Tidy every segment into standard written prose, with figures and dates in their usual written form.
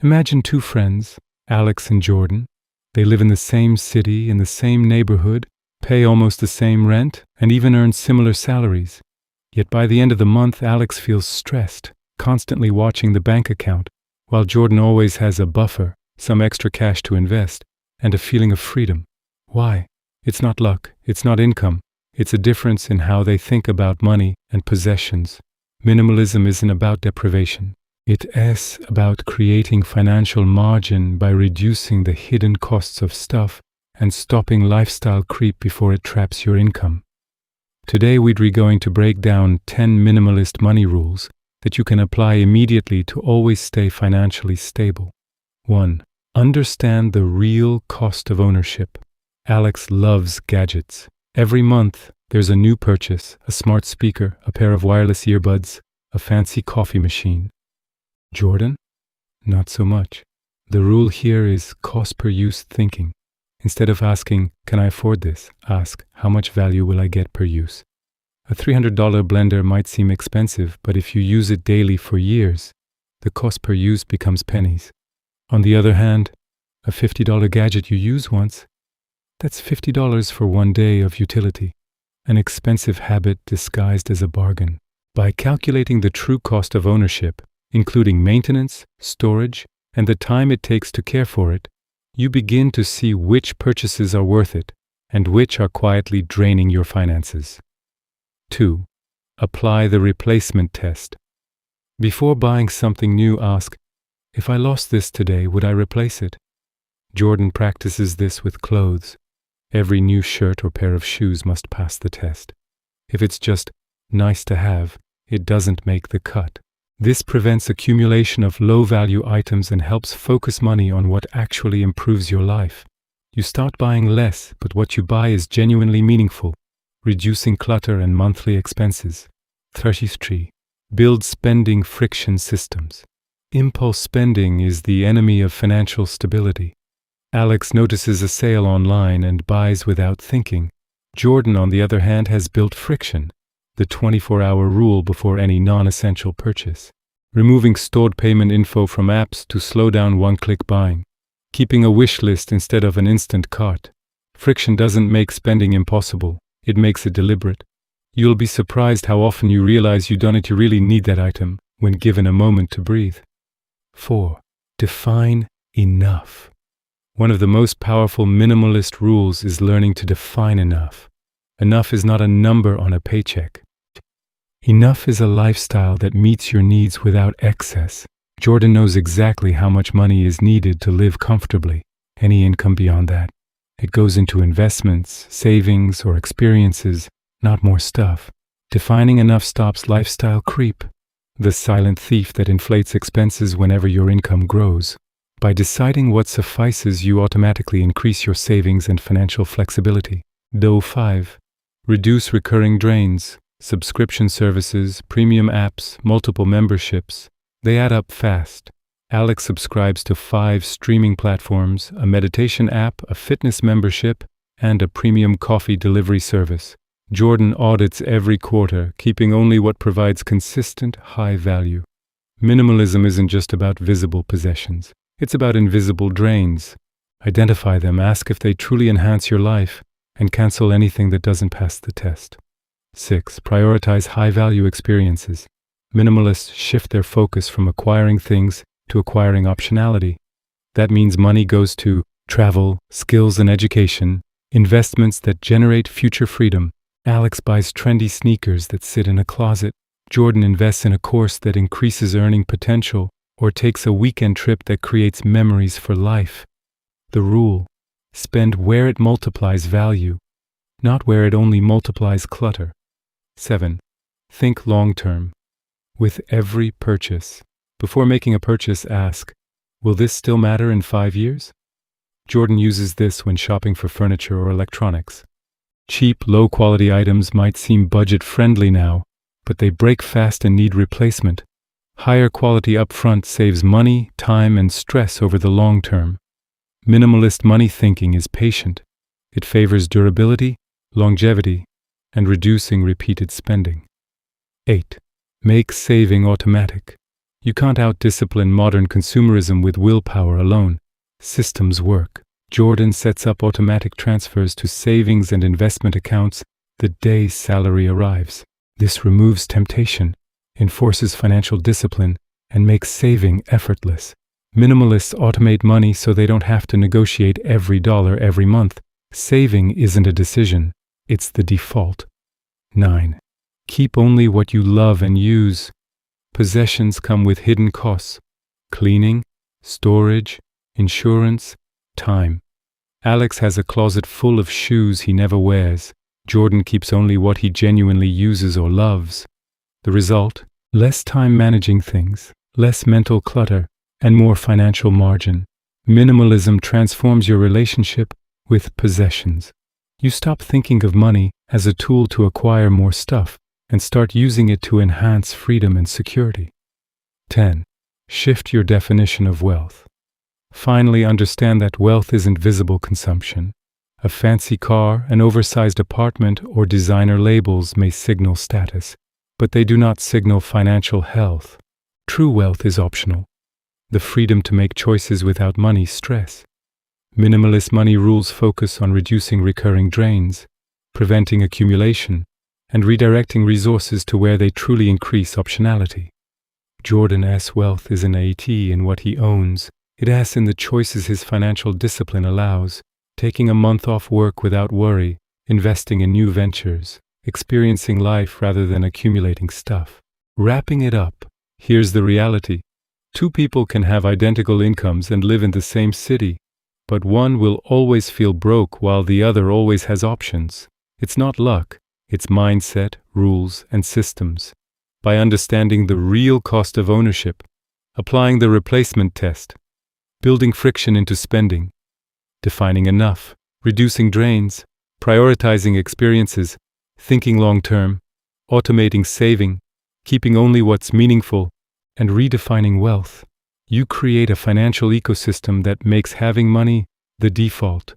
Imagine two friends, Alex and Jordan. They live in the same city, in the same neighborhood, pay almost the same rent, and even earn similar salaries. Yet by the end of the month, Alex feels stressed, constantly watching the bank account, while Jordan always has a buffer, some extra cash to invest, and a feeling of freedom. Why? It's not luck, it's not income, it's a difference in how they think about money and possessions. Minimalism isn't about deprivation. It is about creating financial margin by reducing the hidden costs of stuff and stopping lifestyle creep before it traps your income. Today we're going to break down 10 minimalist money rules that you can apply immediately to always stay financially stable. 1. Understand the real cost of ownership. Alex loves gadgets. Every month, there's a new purchase, a smart speaker, a pair of wireless earbuds, a fancy coffee machine. Jordan? Not so much. The rule here is cost per use thinking. Instead of asking, can I afford this? Ask, how much value will I get per use? A $300 blender might seem expensive, but if you use it daily for years, the cost per use becomes pennies. On the other hand, a $50 gadget you use once, that's $50 for one day of utility, an expensive habit disguised as a bargain. By calculating the true cost of ownership, including maintenance, storage, and the time it takes to care for it, you begin to see which purchases are worth it and which are quietly draining your finances. 2. Apply the replacement test. Before buying something new, ask, if I lost this today, would I replace it? Jordan practices this with clothes. Every new shirt or pair of shoes must pass the test. If it's just nice to have, it doesn't make the cut. This prevents accumulation of low-value items and helps focus money on what actually improves your life. You start buying less, but what you buy is genuinely meaningful, reducing clutter and monthly expenses. 33. Build spending friction systems. Impulse spending is the enemy of financial stability. Alex notices a sale online and buys without thinking. Jordan, on the other hand, has built friction, the 24-hour rule before any non-essential purchase, removing stored payment info from apps to slow down one-click buying, keeping a wish list instead of an instant cart. Friction doesn't make spending impossible, it makes it deliberate. You'll be surprised how often you realize you don't really need that item when given a moment to breathe. 4. Define enough. One of the most powerful minimalist rules is learning to define enough. Enough is not a number on a paycheck. Enough is a lifestyle that meets your needs without excess. Jordan knows exactly how much money is needed to live comfortably. Any income beyond that, it goes into investments, savings, or experiences, not more stuff. Defining enough stops lifestyle creep, the silent thief that inflates expenses whenever your income grows. By deciding what suffices, you automatically increase your savings and financial flexibility. 5. Reduce recurring drains. Subscription services, premium apps, multiple memberships, they add up fast. Alex subscribes to 5 streaming platforms, a meditation app, a fitness membership, and a premium coffee delivery service. Jordan audits every quarter, keeping only what provides consistent, high value. Minimalism isn't just about visible possessions. It's about invisible drains. Identify them, ask if they truly enhance your life, and cancel anything that doesn't pass the test. 6. Prioritize high-value experiences. Minimalists shift their focus from acquiring things to acquiring optionality. That means money goes to travel, skills and education, investments that generate future freedom. Alex buys trendy sneakers that sit in a closet. Jordan invests in a course that increases earning potential or takes a weekend trip that creates memories for life. The rule: spend where it multiplies value, not where it only multiplies clutter. 7. Think long-term. With every purchase, before making a purchase, ask, will this still matter in 5 years? Jordan uses this when shopping for furniture or electronics. Cheap, low-quality items might seem budget-friendly now, but they break fast and need replacement. Higher quality upfront saves money, time, and stress over the long term. Minimalist money thinking is patient. It favors durability, longevity, and reducing repeated spending. 8. Make saving automatic. You can't out-discipline modern consumerism with willpower alone. Systems work. Jordan sets up automatic transfers to savings and investment accounts the day salary arrives. This removes temptation, enforces financial discipline, and makes saving effortless. Minimalists automate money so they don't have to negotiate every dollar every month. Saving isn't a decision, it's the default. 9. Keep only what you love and use. Possessions come with hidden costs: cleaning, storage, insurance, time. Alex has a closet full of shoes he never wears. Jordan keeps only what he genuinely uses or loves. The result? Less time managing things, less mental clutter, and more financial margin. Minimalism transforms your relationship with possessions. You stop thinking of money as a tool to acquire more stuff and start using it to enhance freedom and security. 10. Shift your definition of wealth. Finally, understand that wealth isn't visible consumption. A fancy car, an oversized apartment, or designer labels may signal status, but they do not signal financial health. True wealth is optional. The freedom to make choices without money stress. Minimalist money rules focus on reducing recurring drains, preventing accumulation, and redirecting resources to where they truly increase optionality. Jordan's wealth isn't in what he owns, it's in the choices his financial discipline allows, taking a month off work without worry, investing in new ventures, experiencing life rather than accumulating stuff. Wrapping it up, here's the reality. 2 people can have identical incomes and live in the same city, but one will always feel broke while the other always has options. It's not luck, it's mindset, rules, and systems. By understanding the real cost of ownership, applying the replacement test, building friction into spending, defining enough, reducing drains, prioritizing experiences, thinking long-term, automating saving, keeping only what's meaningful, and redefining wealth, you create a financial ecosystem that makes having money the default.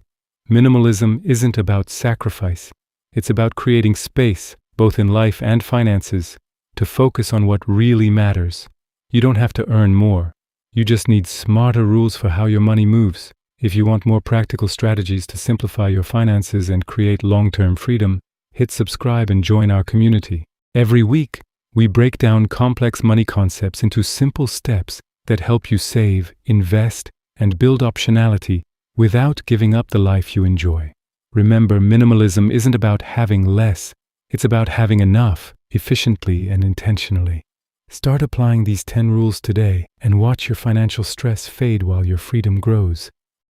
Minimalism isn't about sacrifice. It's about creating space, both in life and finances, to focus on what really matters. You don't have to earn more. You just need smarter rules for how your money moves. If you want more practical strategies to simplify your finances and create long-term freedom, hit subscribe and join our community. Every week, we break down complex money concepts into simple steps that help you save, invest, and build optionality without giving up the life you enjoy. Remember, minimalism isn't about having less, it's about having enough, efficiently and intentionally. Start applying these 10 rules today and watch your financial stress fade while your freedom grows.